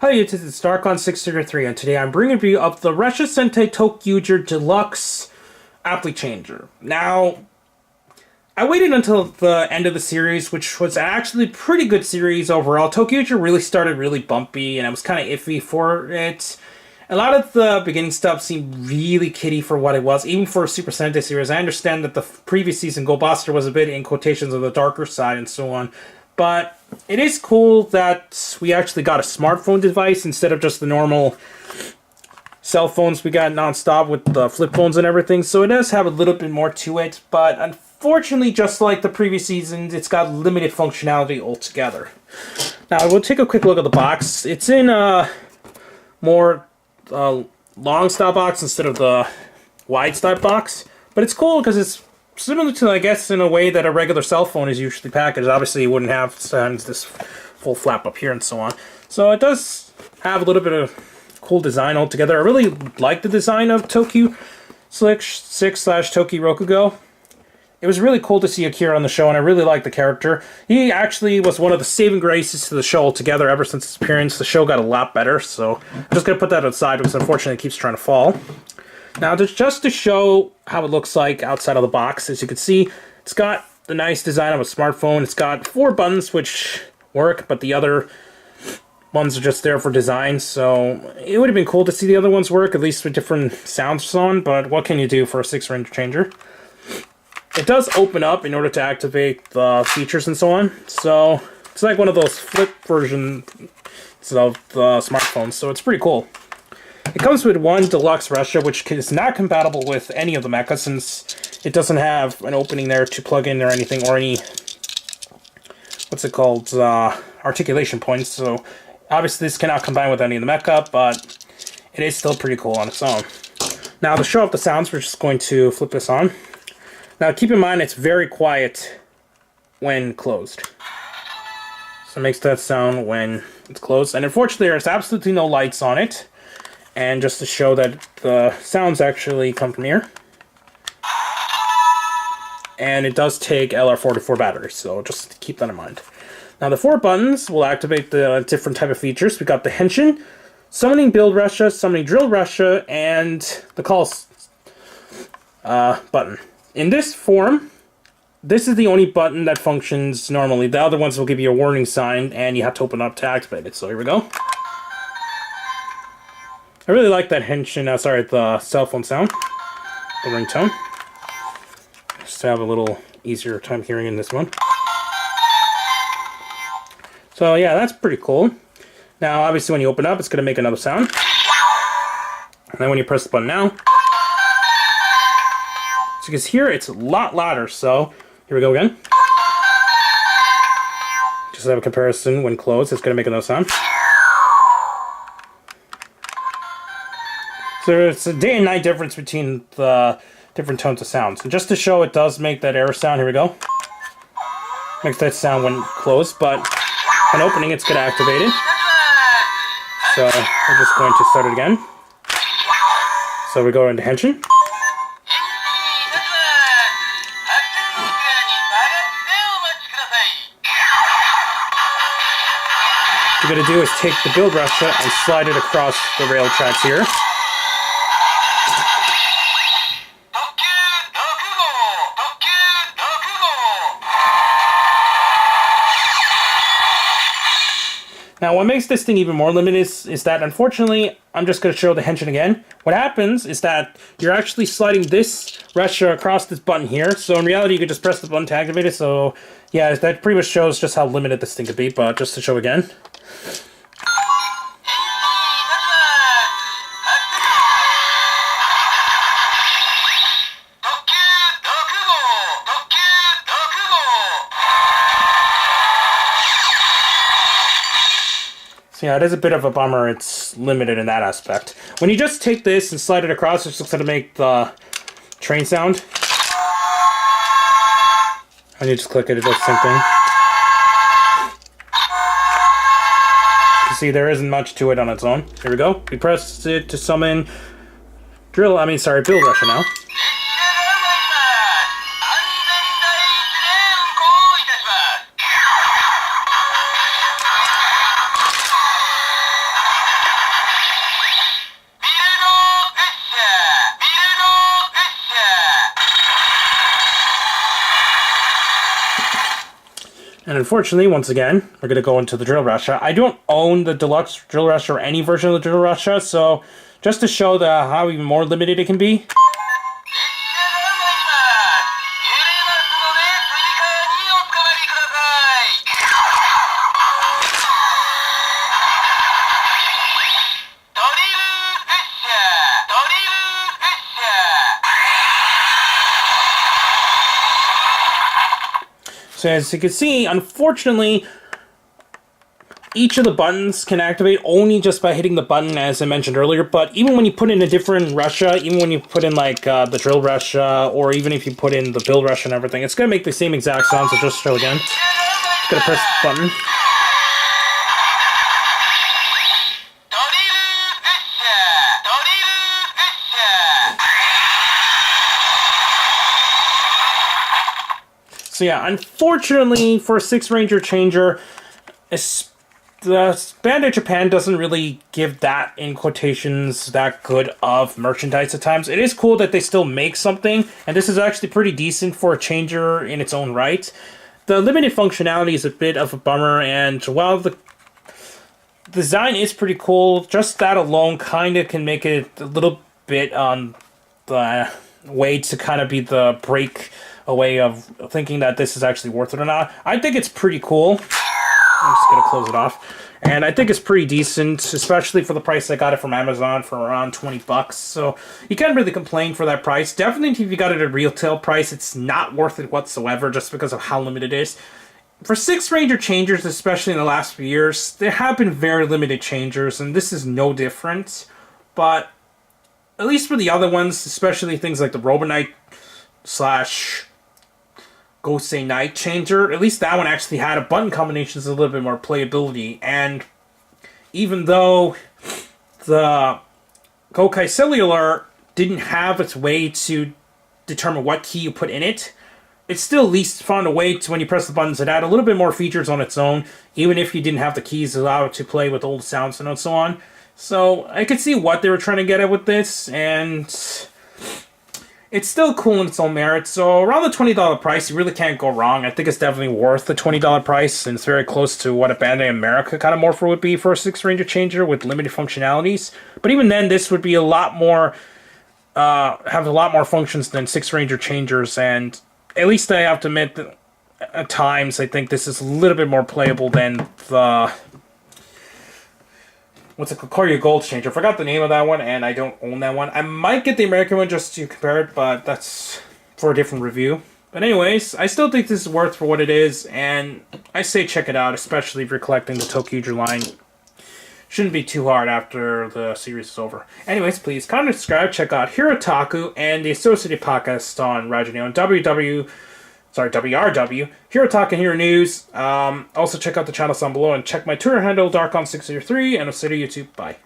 Hi, this is Starcon603, and today I'm bringing you up the Ressha Sentai ToQger Deluxe Applichanger. Now, I waited until the end of the series, which was actually a pretty good series overall. ToQger really started really bumpy, and I was kind of iffy for it. A lot of the beginning stuff seemed really kiddie for what it was, even for a Super Sentai series. I understand that the previous season, Go Buster, was a bit in quotations on the darker side and so on. But it is cool that we actually got a smartphone device instead of just the normal cell phones we got nonstop with the flip phones and everything. So it does have a little bit more to it, but unfortunately, just like the previous seasons, it's got limited functionality altogether. Now, we'll take a quick look at the box. It's in a more long style box instead of the wide style box, but it's cool because it's similar to, I guess, in a way that a regular cell phone is usually packaged. Obviously, you wouldn't have this full flap up here and so on. So it does have a little bit of cool design altogether. I really like the design of ToQ Slick 6/ToQger Roku-go. It was really cool to see Akira on the show, and I really like the character. He actually was one of the saving graces to the show altogether. Ever since his appearance, the show got a lot better. So I'm just going to put that outside because unfortunately it keeps trying to fall. Now, just to show how it looks like outside of the box, as you can see, it's got the nice design of a smartphone. It's got 4 buttons which work, but the other ones are just there for design. So it would have been cool to see the other ones work, at least with different sounds on, but what can you do for a 6-ring changer? It does open up in order to activate the features and so on. So it's like one of those flip versions of the smartphones, so it's pretty cool. It comes with one deluxe Ressha, which is not compatible with any of the mechas since it doesn't have an opening there to plug in or anything, or any, what's it called, articulation points. So obviously this cannot combine with any of the mecha, but it is still pretty cool on its own. Now, to show off the sounds, we're just going to flip this on. Now, keep in mind it's very quiet when closed. So it makes that sound when it's closed. And unfortunately, there's absolutely no lights on it. And just to show that the sounds actually come from here. And it does take LR44 batteries, so just keep that in mind. Now, the 4 buttons will activate the different type of features. We got the Henshin, Summoning Build Ressha, Summoning Drill Ressha, and the Call button. In this form, this is the only button that functions normally. The other ones will give you a warning sign, and you have to open up to activate it. So here we go. I really like that Henshin, the cell phone sound, the ringtone. Just to have a little easier time hearing in this one. So yeah, that's pretty cool. Now, obviously when you open up, it's going to make another sound. And then when you press the button now, so you can hear it's a lot louder, so here we go again. Just to have a comparison when closed, it's going to make another sound. So it's a day and night difference between the different tones of sounds. And just to show it does make that error sound, here we go. Makes that sound when closed, but when opening it's going to activate it. So we're just going to start it again. So we go into Henshin. What you're going to do is take the build Ressha and slide it across the rail tracks here. Now, what makes this thing even more limited is that, unfortunately, I'm just going to show the Henshin again. What happens is that you're actually sliding this Ressha across this button here. So in reality, you can just press the button to activate it. So yeah, that pretty much shows just how limited this thing could be. But just to show again. Yeah, it is a bit of a bummer. It's limited in that aspect. When you just take this and slide it across, it's just going to make the train sound. And you just click it, it does the same thing. You can see there isn't much to it on its own. Here we go. We press it to summon build Ressha now. And unfortunately, once again, we're going to go into the Drill Ressha. I don't own the deluxe Drill Ressha or any version of the Drill Ressha, so just to show how even more limited it can be. So as you can see, unfortunately, each of the buttons can activate only just by hitting the button, as I mentioned earlier. But even when you put in a different Ressha, even when you put in like the Drill Ressha, or even if you put in the Build Ressha and everything, it's going to make the same exact sound. So just show again. Just going to press the button. So yeah, unfortunately for a 6-Ranger changer, the Bandai Japan doesn't really give that, in quotations, that good of merchandise at times. It is cool that they still make something, and this is actually pretty decent for a changer in its own right. The limited functionality is a bit of a bummer, and while the design is pretty cool, just that alone kind of can make it a little bit on the way to kind of be the break away of thinking that this is actually worth it or not. I think it's pretty cool. I'm just going to close it off. And I think it's pretty decent, especially for the price I got it from Amazon for around 20 bucks. So you can't really complain for that price. Definitely if you got it at a retail price, it's not worth it whatsoever just because of how limited it is. For 6-Ranger changers, especially in the last few years, there have been very limited changers, and this is no different. But at least for the other ones, especially things like the Robonite / Gosei Night changer, at least that one actually had a button combinations, a little bit more playability. And even though the Gokai Cellular didn't have its way to determine what key you put in it, it still at least found a way to, when you press the buttons, it had a little bit more features on its own, even if you didn't have the keys allowed to play with old sounds and so on. So I could see what they were trying to get at with this, and it's still cool in its own merit. So around the $20 price, you really can't go wrong. I think it's definitely worth the $20 price, and it's very close to what a Bandai America kind of morpher would be for a 6-Ranger changer with limited functionalities. But even then, this would be a lot more, have a lot more functions than 6-Ranger changers, and at least I have to admit that at times I think this is a little bit more playable than the, what's it called, ToQger Gold Changer. I forgot the name of that one, and I don't own that one. I might get the American one just to compare it, but that's for a different review. But anyways, I still think this is worth for what it is, and I say check it out, especially if you're collecting the ToQger line. Shouldn't be too hard after the series is over. Anyways, please comment, subscribe, check out Hirotaku and the associated podcast on Rajio and WRW, Hirotaku and Hero News. Also check out the channels down below and check my Twitter handle, Darkon603, and I'll see you YouTube. Bye.